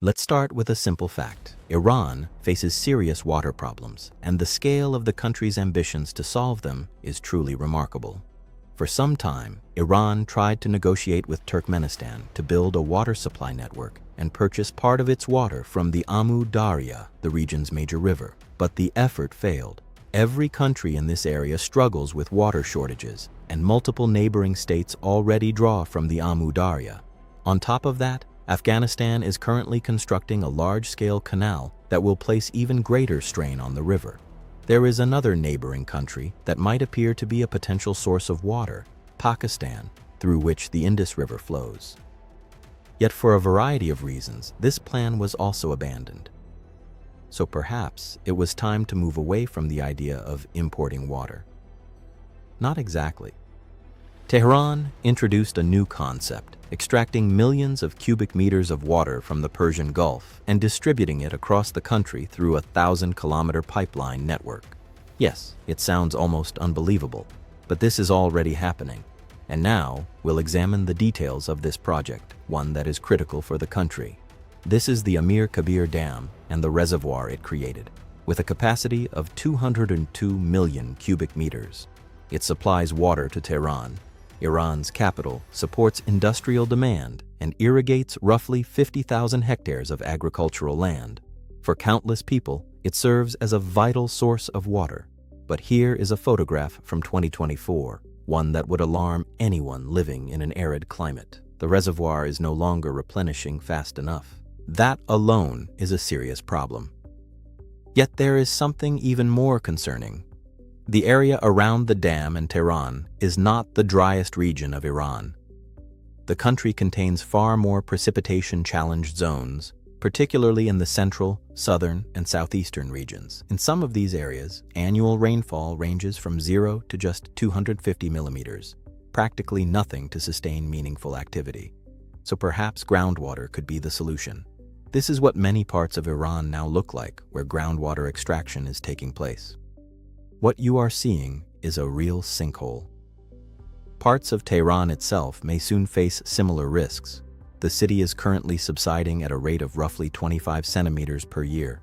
Let's start with a simple fact. Iran faces serious water problems, and the scale of the country's ambitions to solve them is truly remarkable. For some time, Iran tried to negotiate with Turkmenistan to build a water supply network and purchase part of its water from the Amu Darya, the region's major river. But the effort failed. Every country in this area struggles with water shortages, and multiple neighboring states already draw from the Amu Darya. On top of that, Afghanistan is currently constructing a large-scale canal that will place even greater strain on the river. There is another neighboring country that might appear to be a potential source of water, Pakistan, through which the Indus River flows. Yet for a variety of reasons, this plan was also abandoned. So perhaps it was time to move away from the idea of importing water. Not exactly. Tehran introduced a new concept, extracting millions of cubic meters of water from the Persian Gulf and distributing it across the country through a 1,000-kilometer pipeline network. Yes, it sounds almost unbelievable, but this is already happening. And now, we'll examine the details of this project, one that is critical for the country. This is the Amir Kabir Dam and the reservoir it created, with a capacity of 202 million cubic meters. It supplies water to Tehran, Iran's capital, supports industrial demand, and irrigates roughly 50,000 hectares of agricultural land. For countless people, it serves as a vital source of water. But here is a photograph from 2024, one that would alarm anyone living in an arid climate. The reservoir is no longer replenishing fast enough. That alone is a serious problem. Yet there is something even more concerning. The area around the dam in Tehran is not the driest region of Iran. The country contains far more precipitation-challenged zones, particularly in the central, southern, and southeastern regions. In some of these areas, annual rainfall ranges from 0 to just 250 millimeters, practically nothing to sustain meaningful activity. So perhaps groundwater could be the solution. This is what many parts of Iran now look like, where groundwater extraction is taking place. What you are seeing is a real sinkhole. Parts of Tehran itself may soon face similar risks. The city is currently subsiding at a rate of roughly 25 centimeters per year.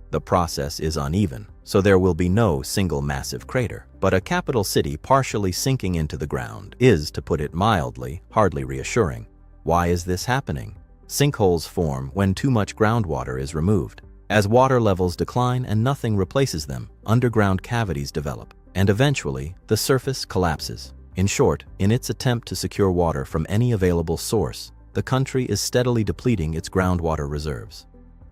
The process is uneven, so there will be no single massive crater. But a capital city partially sinking into the ground is, to put it mildly, hardly reassuring. Why is this happening? Sinkholes form when too much groundwater is removed. As water levels decline and nothing replaces them, underground cavities develop, and eventually the surface collapses. In short, in its attempt to secure water from any available source, the country is steadily depleting its groundwater reserves.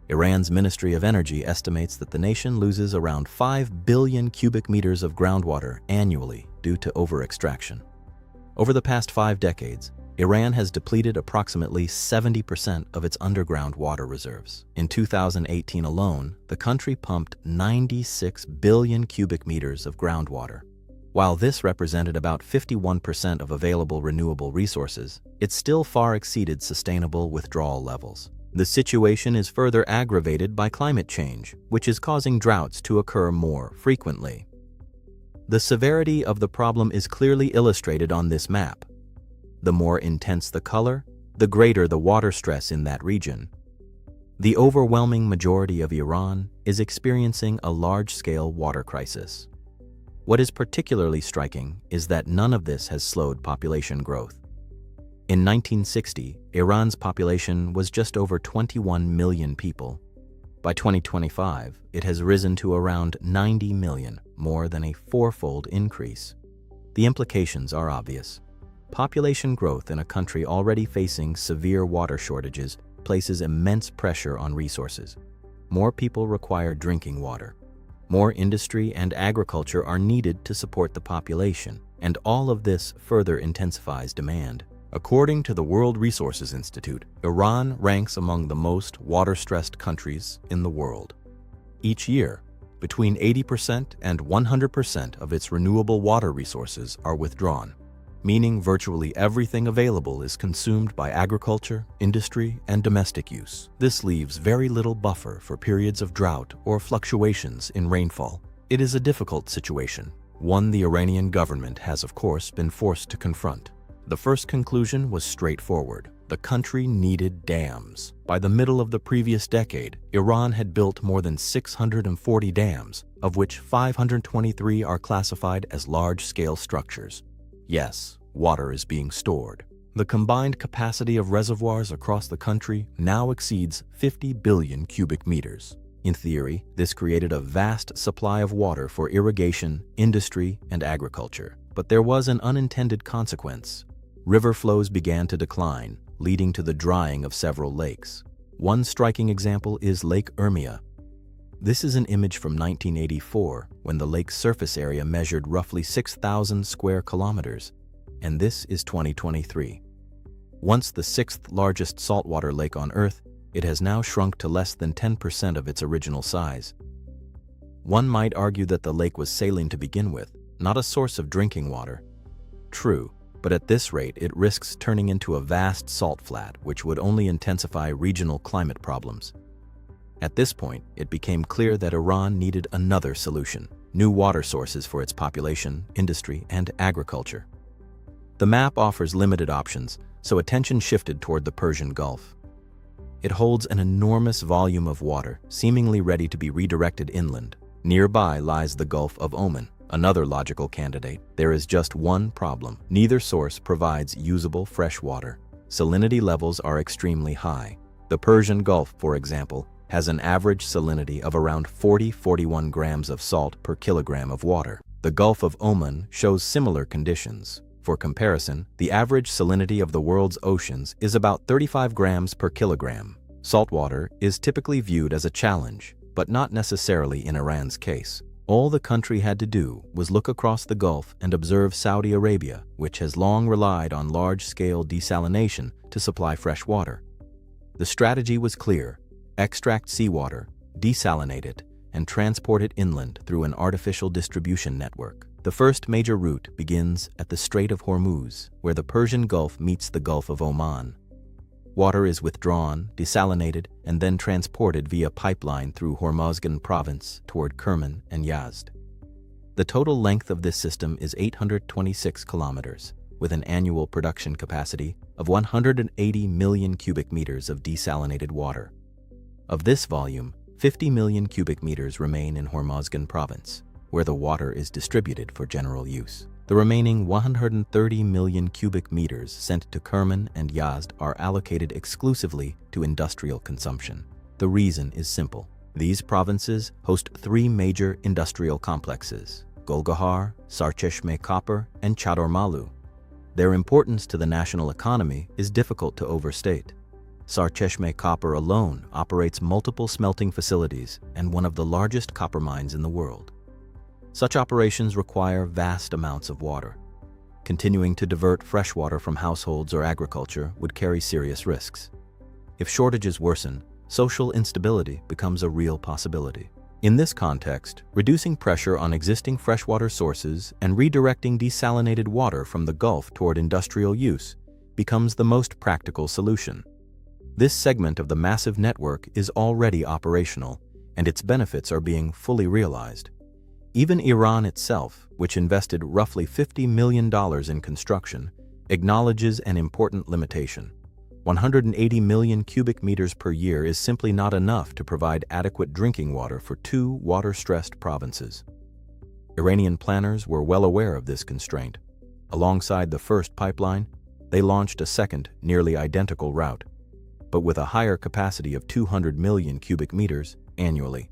Iran's Ministry of Energy estimates that the nation loses around 5 billion cubic meters of groundwater annually due to over-extraction. Over the past 5 decades, Iran has depleted approximately 70% of its underground water reserves. In 2018 alone, the country pumped 96 billion cubic meters of groundwater. While this represented about 51% of available renewable resources, it still far exceeded sustainable withdrawal levels. The situation is further aggravated by climate change, which is causing droughts to occur more frequently. The severity of the problem is clearly illustrated on this map. The more intense the color, the greater the water stress in that region. The overwhelming majority of Iran is experiencing a large-scale water crisis. What is particularly striking is that none of this has slowed population growth. In 1960, Iran's population was just over 21 million people. By 2025, it has risen to around 90 million, more than a fourfold increase. The implications are obvious. Population growth in a country already facing severe water shortages places immense pressure on resources. More people require drinking water. More industry and agriculture are needed to support the population, and all of this further intensifies demand. According to the World Resources Institute, Iran ranks among the most water-stressed countries in the world. Each year, between 80% and 100% of its renewable water resources are withdrawn, meaning virtually everything available is consumed by agriculture, industry, and domestic use. This leaves very little buffer for periods of drought or fluctuations in rainfall. It is a difficult situation, one the Iranian government has, of course, been forced to confront. The first conclusion was straightforward. The country needed dams. By the middle of the previous decade, Iran had built more than 640 dams, of which 523 are classified as large-scale structures. Yes, water is being stored. The combined capacity of reservoirs across the country now exceeds 50 billion cubic meters. In theory, this created a vast supply of water for irrigation, industry, and agriculture. But there was an unintended consequence. River flows began to decline, leading to the drying of several lakes. One striking example is Lake Urmia. This is an image from 1984, when the lake's surface area measured roughly 6,000 square kilometers, and this is 2023. Once the sixth largest saltwater lake on Earth, it has now shrunk to less than 10% of its original size. One might argue that the lake was saline to begin with, not a source of drinking water. True, but at this rate it risks turning into a vast salt flat, which would only intensify regional climate problems. At this point, it became clear that Iran needed another solution: new water sources for its population, industry, and agriculture. The map offers limited options, so attention shifted toward the Persian Gulf. It holds an enormous volume of water, seemingly ready to be redirected inland. Nearby lies the Gulf of Oman, another logical candidate. There is just one problem: neither source provides usable fresh water. Salinity levels are extremely high. The Persian Gulf, for example, has an average salinity of around 40-41 grams of salt per kilogram of water. The Gulf of Oman shows similar conditions. For comparison, the average salinity of the world's oceans is about 35 grams per kilogram. Saltwater is typically viewed as a challenge, but not necessarily in Iran's case. All the country had to do was look across the Gulf and observe Saudi Arabia, which has long relied on large-scale desalination to supply fresh water. The strategy was clear: extract seawater, desalinate it, and transport it inland through an artificial distribution network. The first major route begins at the Strait of Hormuz, where the Persian Gulf meets the Gulf of Oman. Water is withdrawn, desalinated, and then transported via pipeline through Hormozgan province toward Kerman and Yazd. The total length of this system is 826 kilometers, with an annual production capacity of 180 million cubic meters of desalinated water. Of this volume, 50 million cubic meters remain in Hormozgan province, where the water is distributed for general use. The remaining 130 million cubic meters sent to Kerman and Yazd are allocated exclusively to industrial consumption. The reason is simple. These provinces host three major industrial complexes: Golgahar, Sarcheshme Copper, and Chadormalu. Their importance to the national economy is difficult to overstate. Sarcheshme Copper alone operates multiple smelting facilities and one of the largest copper mines in the world. Such operations require vast amounts of water. Continuing to divert fresh water from households or agriculture would carry serious risks. If shortages worsen, social instability becomes a real possibility. In this context, reducing pressure on existing freshwater sources and redirecting desalinated water from the Gulf toward industrial use becomes the most practical solution. This segment of the massive network is already operational, and its benefits are being fully realized. Even Iran itself, which invested roughly $50 million in construction, acknowledges an important limitation. 180 million cubic meters per year is simply not enough to provide adequate drinking water for two water-stressed provinces. Iranian planners were well aware of this constraint. Alongside the first pipeline, they launched a second, nearly identical route, but with a higher capacity of 200 million cubic meters annually.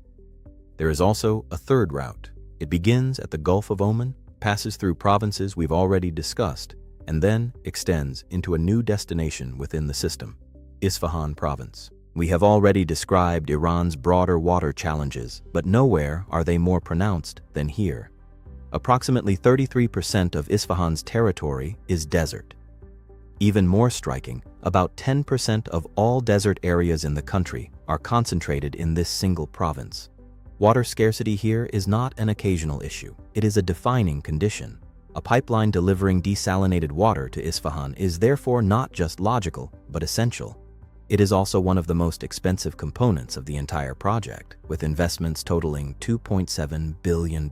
There is also a third route. It begins at the Gulf of Oman, passes through provinces we've already discussed, and then extends into a new destination within the system, Isfahan province. We have already described Iran's broader water challenges, but nowhere are they more pronounced than here. Approximately 33% of Isfahan's territory is desert. Even more striking, about 10% of all desert areas in the country are concentrated in this single province. Water scarcity here is not an occasional issue. It is a defining condition. A pipeline delivering desalinated water to Isfahan is therefore not just logical, but essential. It is also one of the most expensive components of the entire project, with investments totaling $2.7 billion.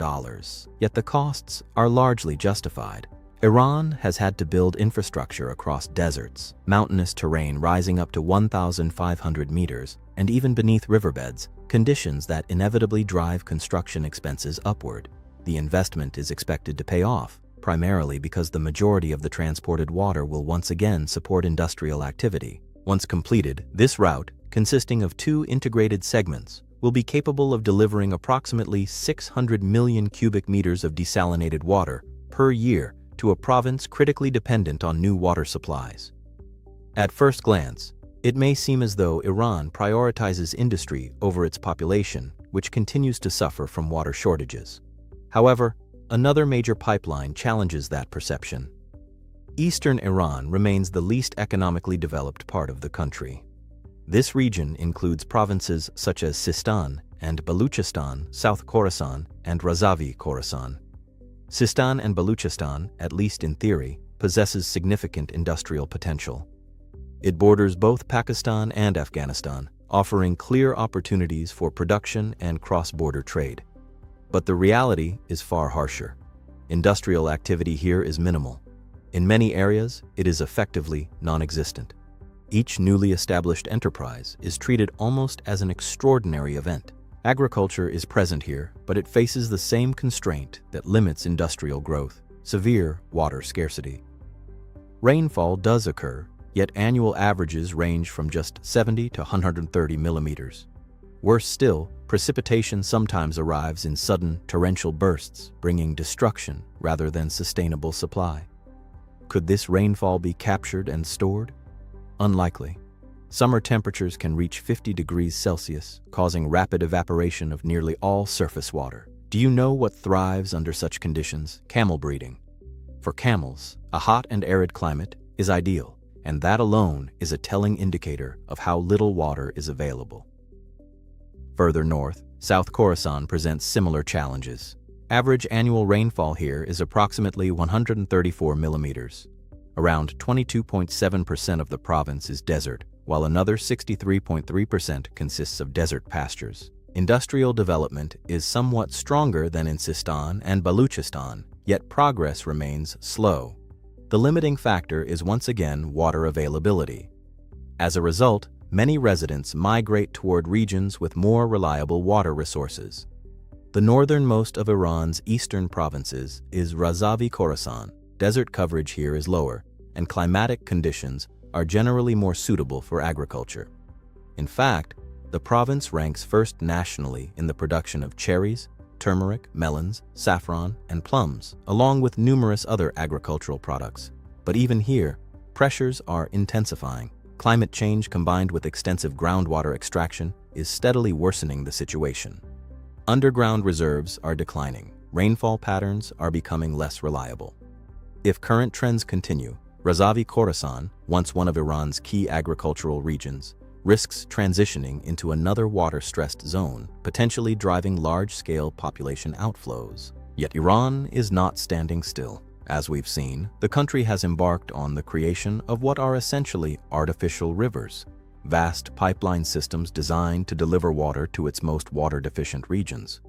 Yet the costs are largely justified. Iran has had to build infrastructure across deserts, mountainous terrain rising up to 1,500 meters, and even beneath riverbeds, conditions that inevitably drive construction expenses upward. The investment is expected to pay off, primarily because the majority of the transported water will once again support industrial activity. Once completed, this route, consisting of two integrated segments, will be capable of delivering approximately 600 million cubic meters of desalinated water per year to a province critically dependent on new water supplies. At first glance, it may seem as though Iran prioritizes industry over its population, which continues to suffer from water shortages. However, another major pipeline challenges that perception. Eastern Iran remains the least economically developed part of the country. This region includes provinces such as Sistan and Baluchistan, South Khorasan, and Razavi Khorasan. Sistan and Baluchistan, at least in theory, possesses significant industrial potential. It borders both Pakistan and Afghanistan, offering clear opportunities for production and cross-border trade. But the reality is far harsher. Industrial activity here is minimal. In many areas, it is effectively non-existent. Each newly established enterprise is treated almost as an extraordinary event. Agriculture is present here, but it faces the same constraint that limits industrial growth: severe water scarcity. Rainfall does occur, yet annual averages range from just 70 to 130 millimeters. Worse still, precipitation sometimes arrives in sudden torrential bursts, bringing destruction rather than sustainable supply. Could this rainfall be captured and stored? Unlikely. Summer temperatures can reach 50 degrees Celsius, causing rapid evaporation of nearly all surface water. Do you know what thrives under such conditions? Camel breeding. For camels, a hot and arid climate is ideal, and that alone is a telling indicator of how little water is available. Further north, South Khorasan presents similar challenges. Average annual rainfall here is approximately 134 millimeters. Around 22.7% of the province is desert, while another 63.3% consists of desert pastures. Industrial development is somewhat stronger than in Sistan and Baluchistan, yet progress remains slow. The limiting factor is once again water availability. As a result, many residents migrate toward regions with more reliable water resources. The northernmost of Iran's eastern provinces is Razavi Khorasan. Desert coverage here is lower, and climatic conditions are generally more suitable for agriculture. In fact, the province ranks first nationally in the production of cherries, turmeric, melons, saffron, and plums, along with numerous other agricultural products. But even here, pressures are intensifying. Climate change combined with extensive groundwater extraction is steadily worsening the situation. Underground reserves are declining. Rainfall patterns are becoming less reliable. If current trends continue, Razavi Khorasan, once one of Iran's key agricultural regions, risks transitioning into another water-stressed zone, potentially driving large-scale population outflows. Yet Iran is not standing still. As we've seen, the country has embarked on the creation of what are essentially artificial rivers, vast pipeline systems designed to deliver water to its most water-deficient regions.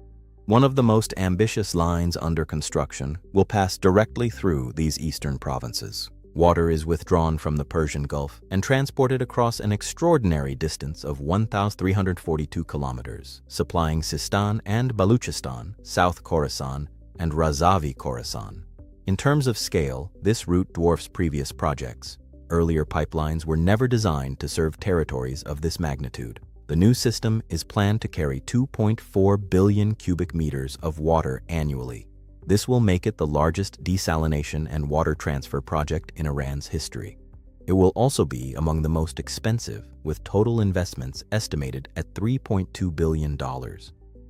One of the most ambitious lines under construction will pass directly through these eastern provinces. Water is withdrawn from the Persian Gulf and transported across an extraordinary distance of 1,342 kilometers, supplying Sistan and Baluchistan, South Khorasan, and Razavi Khorasan. In terms of scale, this route dwarfs previous projects. Earlier pipelines were never designed to serve territories of this magnitude. The new system is planned to carry 2.4 billion cubic meters of water annually. This will make it the largest desalination and water transfer project in Iran's history. It will also be among the most expensive, with total investments estimated at $3.2 billion.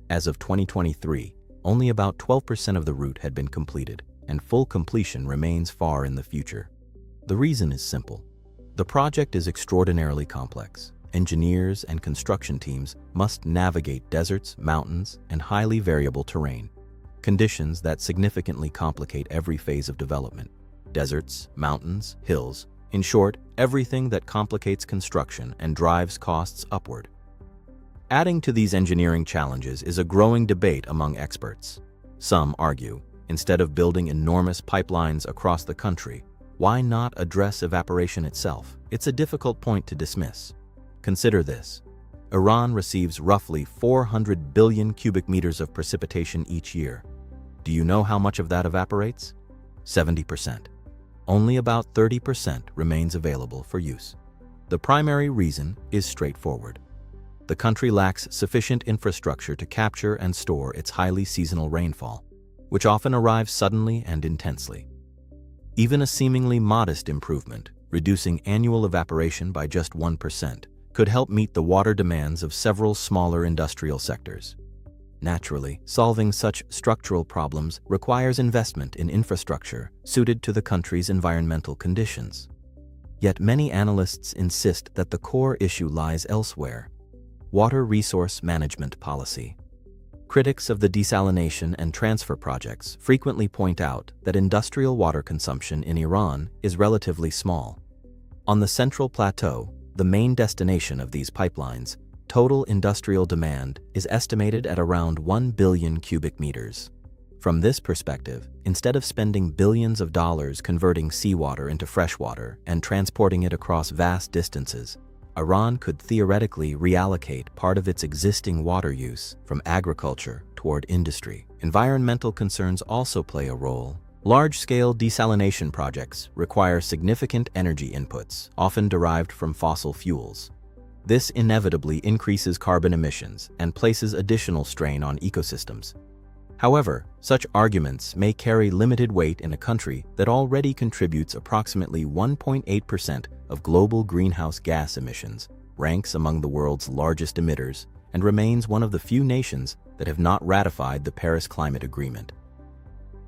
As of 2023, only about 12% of the route had been completed, and full completion remains far in the future. The reason is simple. The project is extraordinarily complex. Engineers and construction teams must navigate deserts, mountains, and highly variable terrain, conditions that significantly complicate every phase of development. Deserts, mountains, hills, in short, everything that complicates construction and drives costs upward. Adding to these engineering challenges is a growing debate among experts. Some argue Instead of building enormous pipelines across the country, why not address evaporation itself? It's a difficult point to dismiss. Consider this. Iran receives roughly 400 billion cubic meters of precipitation each year. Do you know how much of that evaporates? 70%. Only about 30% remains available for use. The primary reason is straightforward. The country lacks sufficient infrastructure to capture and store its highly seasonal rainfall, which often arrives suddenly and intensely. Even a seemingly modest improvement, reducing annual evaporation by just 1%, could help meet the water demands of several smaller industrial sectors. Naturally, solving such structural problems requires investment in infrastructure suited to the country's environmental conditions. Yet many analysts insist that the core issue lies elsewhere: water resource management policy. Critics of the desalination and transfer projects frequently point out that industrial water consumption in Iran is relatively small. On the Central Plateau, the main destination of these pipelines, total industrial demand is estimated at around 1 billion cubic meters. From this perspective, instead of spending billions of dollars converting seawater into fresh water and transporting it across vast distances, Iran could theoretically reallocate part of its existing water use from agriculture toward industry. Environmental concerns also play a role. Large-scale desalination projects require significant energy inputs, often derived from fossil fuels. This inevitably increases carbon emissions and places additional strain on ecosystems. However, such arguments may carry limited weight in a country that already contributes approximately 1.8% of global greenhouse gas emissions, ranks among the world's largest emitters, and remains one of the few nations that have not ratified the Paris Climate Agreement.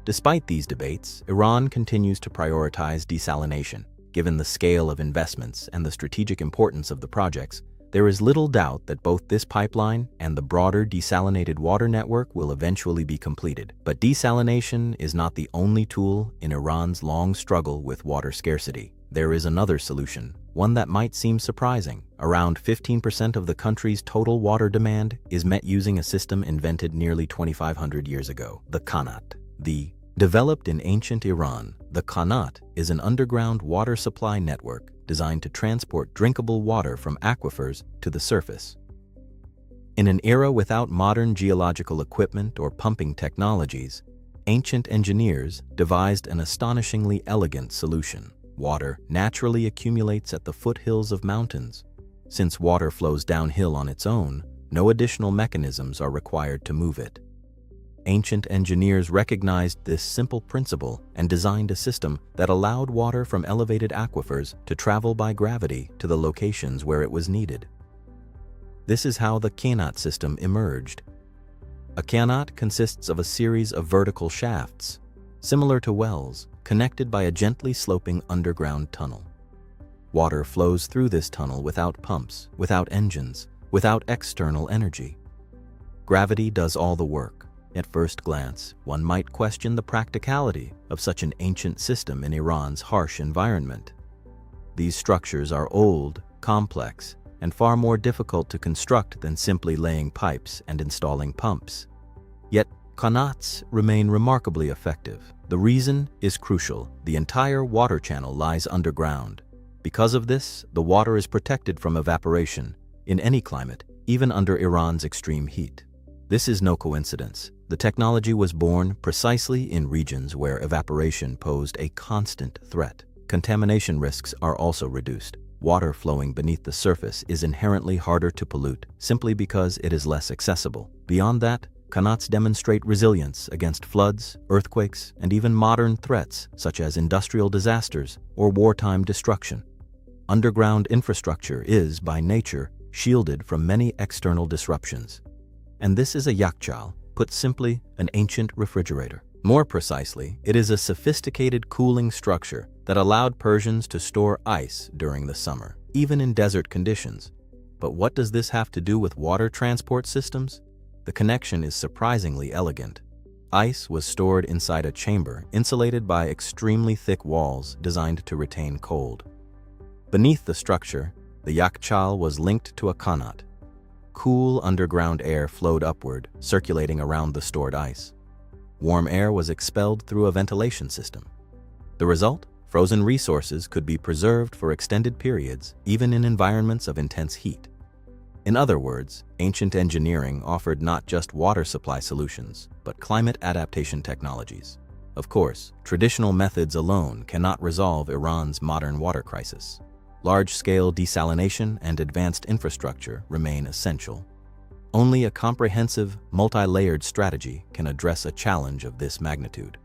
Despite these debates, Iran continues to prioritize desalination. Given the scale of investments and the strategic importance of the projects, there is little doubt that both this pipeline and the broader desalinated water network will eventually be completed. But desalination is not the only tool in Iran's long struggle with water scarcity. There is another solution, one that might seem surprising. Around 15% of the country's total water demand is met using a system invented nearly 2,500 years ago, the Qanat. Developed in ancient Iran, the Qanat is an underground water supply network designed to transport drinkable water from aquifers to the surface. In an era without modern geological equipment or pumping technologies, ancient engineers devised an astonishingly elegant solution. Water naturally accumulates at the foothills of mountains. Since water flows downhill on its own, no additional mechanisms are required to move it. Ancient engineers recognized this simple principle and designed a system that allowed water from elevated aquifers to travel by gravity to the locations where it was needed. This is how the Qanat system emerged. A Qanat consists of a series of vertical shafts, similar to wells, connected by a gently sloping underground tunnel. Water flows through this tunnel without pumps, without engines, without external energy. Gravity does all the work. At first glance, one might question the practicality of such an ancient system in Iran's harsh environment. These structures are old, complex, and far more difficult to construct than simply laying pipes and installing pumps. Yet, Qanats remain remarkably effective. The reason is crucial. The entire water channel lies underground. Because of this, the water is protected from evaporation in any climate, even under Iran's extreme heat. This is no coincidence. The technology was born precisely in regions where evaporation posed a constant threat. Contamination risks are also reduced. Water flowing beneath the surface is inherently harder to pollute, simply because it is less accessible. Beyond that, Qanats demonstrate resilience against floods, earthquakes, and even modern threats such as industrial disasters or wartime destruction. Underground infrastructure is, by nature, shielded from many external disruptions. And this is a yakhchal, put simply, an ancient refrigerator. More precisely, it is a sophisticated cooling structure that allowed Persians to store ice during the summer, even in desert conditions. But what does this have to do with water transport systems? The connection is surprisingly elegant. Ice was stored inside a chamber insulated by extremely thick walls designed to retain cold. Beneath the structure, the yakhchal was linked to a Qanat. Cool underground air flowed upward, circulating around the stored ice. warm air was expelled through a ventilation system. The result? Frozen resources could be preserved for extended periods, even in environments of intense heat. In other words, ancient engineering offered not just water supply solutions, but climate adaptation technologies. Of course, traditional methods alone cannot resolve Iran's modern water crisis. Large-scale desalination and advanced infrastructure remain essential. Only a comprehensive, multi-layered strategy can address a challenge of this magnitude.